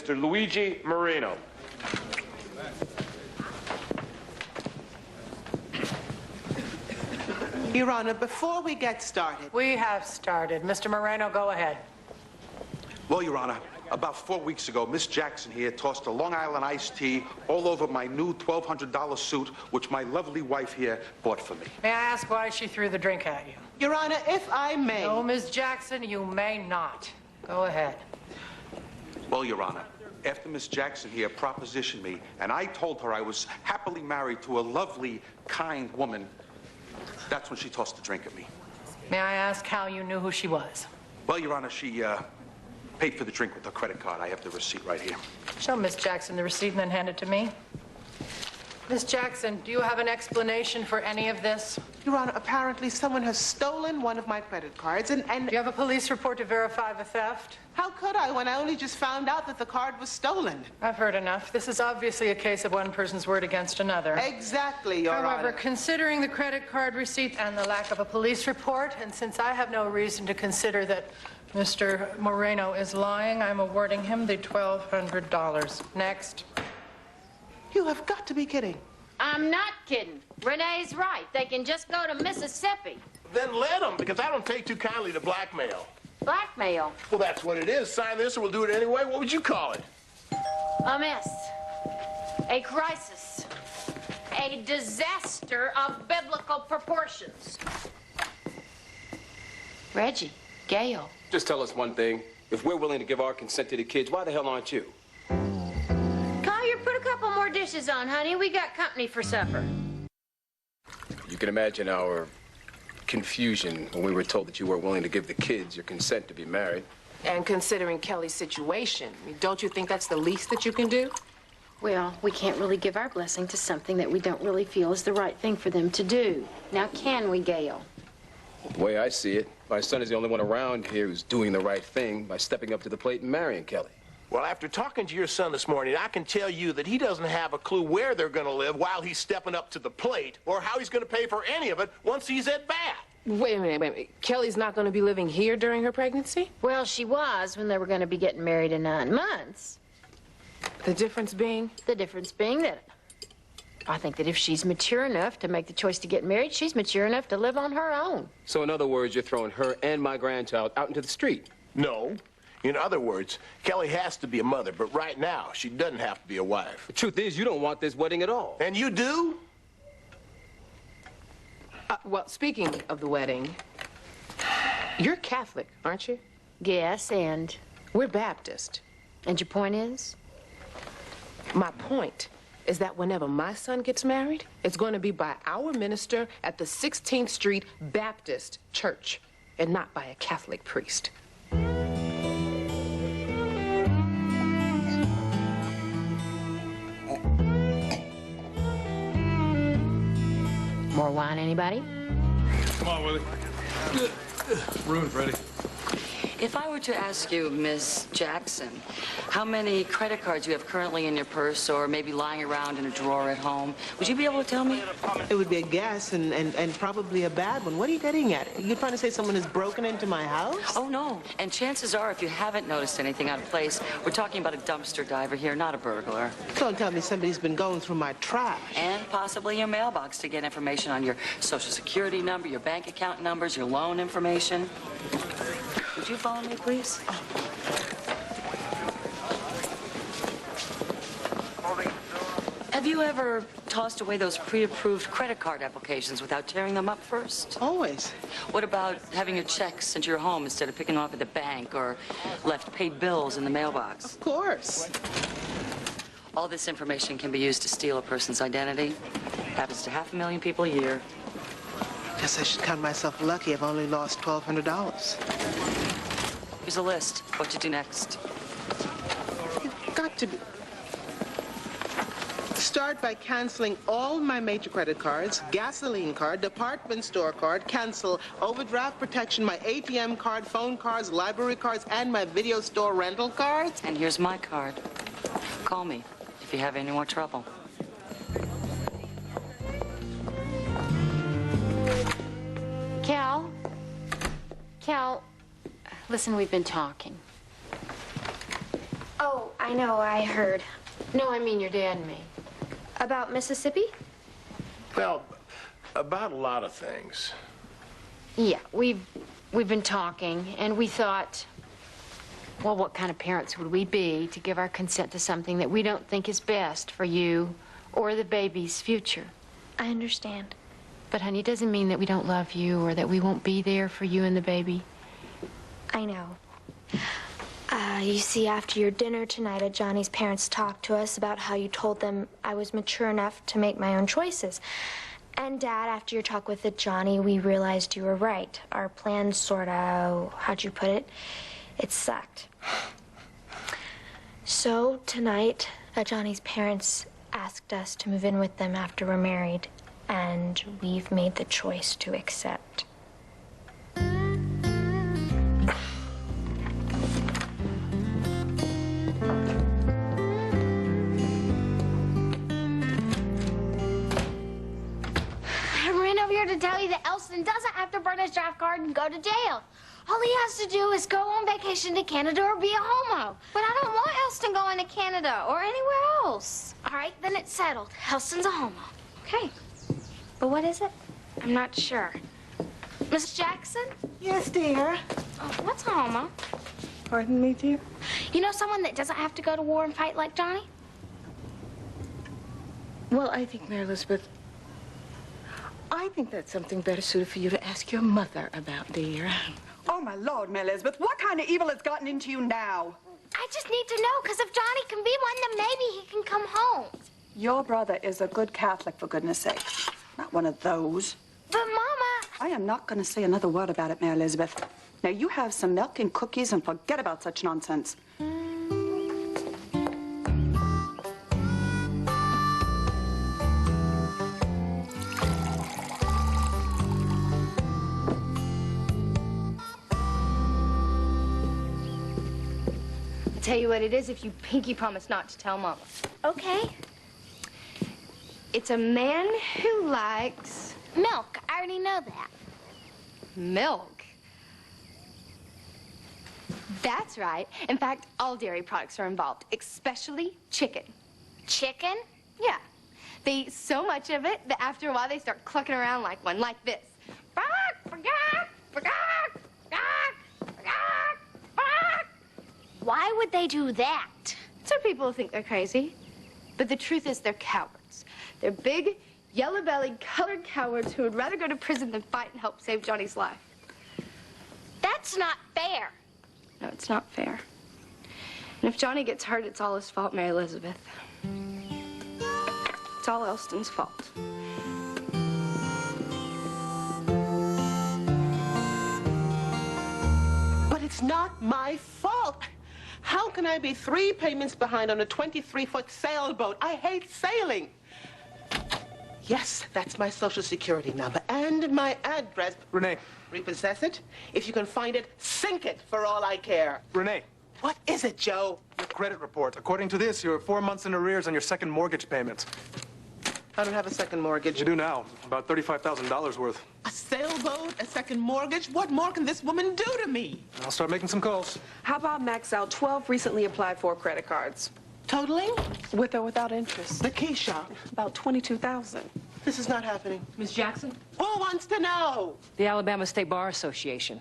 Mr. Luigi Moreno. Your Honor, before we get started... We have started. Mr. Moreno, go ahead. Well, Your Honor, about 4 weeks ago, Miss Jackson here tossed a Long Island iced tea all over my new $1,200 suit, which my lovely wife here bought for me. May I ask why she threw the drink at you? Your Honor, if I may... No, Miss Jackson, you may not. Go ahead. Well, Your Honor, after Miss Jackson here propositioned me, and I told her I was happily married to a lovely, kind woman, that's when she tossed the drink at me. May I ask how you knew who she was? Well, Your Honor, she paid for the drink with her credit card. I have the receipt right here. Show Miss Jackson the receipt and then hand it to me. Miss Jackson, do you have an explanation for any of this? Your Honor, apparently someone has stolen one of my credit cards and... Do you have a police report to verify the theft? How could I when I only just found out that the card was stolen? I've heard enough. This is obviously a case of one person's word against another. Exactly, Your Honor. However, considering the credit card receipt and the lack of a police report, and since I have no reason to consider that Mr. Moreno is lying, I'm awarding him the $1,200. Next. You have got to be kidding. I'm not kidding. Renee's right. They can just go to Mississippi. Then let them, because I don't take too kindly to blackmail. Blackmail. Well, that's what it is. Sign this or we'll do it anyway. What would you call it? A mess. A crisis. A disaster of biblical proportions. Reggie, Gail. Just tell us one thing. If we're willing to give our consent to the kids, why the hell aren't you? Colliar, put a couple more dishes on, honey. We got company for supper. You can imagine our confusion when we were told that you weren't willing to give the kids your consent to be married. And considering Kelly's situation, don't you think that's the least that you can do? Well, we can't really give our blessing to something that we don't really feel is the right thing for them to do. Now, can we, Gail? The way I see it, my son is the only one around here who's doing the right thing by stepping up to the plate and marrying Kelly. Well, after talking to your son this morning, I can tell you that he doesn't have a clue where they're going to live while he's stepping up to the plate, or how he's going to pay for any of it once he's at bat. Wait a minute. Kelly's not going to be living here during her pregnancy? Well, she was when they were going to be getting married in 9 months. The difference being? The difference being that I think that if she's mature enough to make the choice to get married, she's mature enough to live on her own. So in other words, you're throwing her and my grandchild out into the street? No. In other words, Kelly has to be a mother, but right now, she doesn't have to be a wife. The truth is, you don't want this wedding at all. And you do? Well, speaking of the wedding, you're Catholic, aren't you? Yes, and? We're Baptist. And your point is? My point is that whenever my son gets married, it's going to be by our minister at the 16th Street Baptist Church, and not by a Catholic priest. More wine, anybody? Come on, Willie. Room, Freddie. If I were to ask you, Miss Jackson, how many credit cards you have currently in your purse or maybe lying around in a drawer at home, would you be able to tell me? It would be a guess and probably a bad one. What are you getting at? You're trying to say someone has broken into my house? Oh, no. And chances are, if you haven't noticed anything out of place, we're talking about a dumpster diver here, not a burglar. Don't tell me somebody's been going through my trash. And possibly your mailbox to get information on your Social Security number, your bank account numbers, your loan information. Would you follow me, please? Have you ever tossed away those pre-approved credit card applications without tearing them up first? Always. What about having your checks sent to your home instead of picking them up at the bank or left paid bills in the mailbox? Of course. All this information can be used to steal a person's identity. Happens to 500,000 people a year. Guess I should count myself lucky. I've only lost $1,200. Here's a list. What to do next? You've got to start by canceling all my major credit cards, gasoline card, department store card, cancel overdraft protection, my ATM card, phone cards, library cards, and my video store rental cards. And here's my card. Call me if you have any more trouble. Cal, listen, we've been talking. Oh, I know, I heard. No, I mean your dad and me. About Mississippi? Well, about a lot of things. Yeah, we've been talking, and we thought, well, what kind of parents would we be to give our consent to something that we don't think is best for you or the baby's future? I understand. But, honey, it doesn't mean that we don't love you or that we won't be there for you and the baby. I know. You see, after your dinner tonight, Ajoni's parents talked to us about how you told them I was mature enough to make my own choices. And, Dad, after your talk with Ajoni, we realized you were right. Our plan sort of, how'd you put it? It sucked. So, tonight, Ajoni's parents asked us to move in with them after we're married. And we've made the choice to accept. To tell you that Elston doesn't have to burn his draft card and go to jail. All he has to do is go on vacation to Canada or be a homo. But I don't want Elston going to Canada or anywhere else. All right, then it's settled. Elston's a homo. Okay. But what is it? I'm not sure. Miss Jackson? Yes, dear. Oh, what's a homo? Pardon me, dear? You know someone that doesn't have to go to war and fight like Johnny? Well, I think, Mary Elizabeth, I think that's something better suited for you to ask your mother about, dear. Oh, my Lord, Mary Elizabeth, what kind of evil has gotten into you now? I just need to know, because if Johnny can be one, then maybe he can come home. Your brother is a good Catholic, for goodness sake. Not one of those. But, Mama... I am not going to say another word about it, Mary Elizabeth. Now, you have some milk and cookies and forget about such nonsense. Tell you what it is if you pinky promise not to tell Mama. Okay. It's a man who likes... milk. I already know that. Milk? That's right. In fact, all dairy products are involved, especially chicken. Chicken? Yeah. They eat so much of it that after a while they start clucking around like one, like this. Why would they do that? Some people think they're crazy, but the truth is they're cowards. They're big, yellow-bellied, colored cowards who would rather go to prison than fight and help save Johnny's life. That's not fair. No, it's not fair. And if Johnny gets hurt, it's all his fault, Mary Elizabeth. It's all Elston's fault. But it's not my fault. How can I be 3 payments behind on a 23-foot sailboat? I hate sailing. Yes, that's my Social Security number and my address. Rene. Repossess it? If you can find it, sink it for all I care. Rene. What is it, Joe? Your credit report. According to this, you're 4 months in arrears on your second mortgage payments. I don't have a second mortgage. You do now. About $35,000 worth. A sailboat? A second mortgage? What more can this woman do to me? I'll start making some calls. How about max out 12 recently applied for credit cards? Totaling? With or without interest? The key shop. About $22,000. This is not happening. Ms. Jackson? Who wants to know? The Alabama State Bar Association.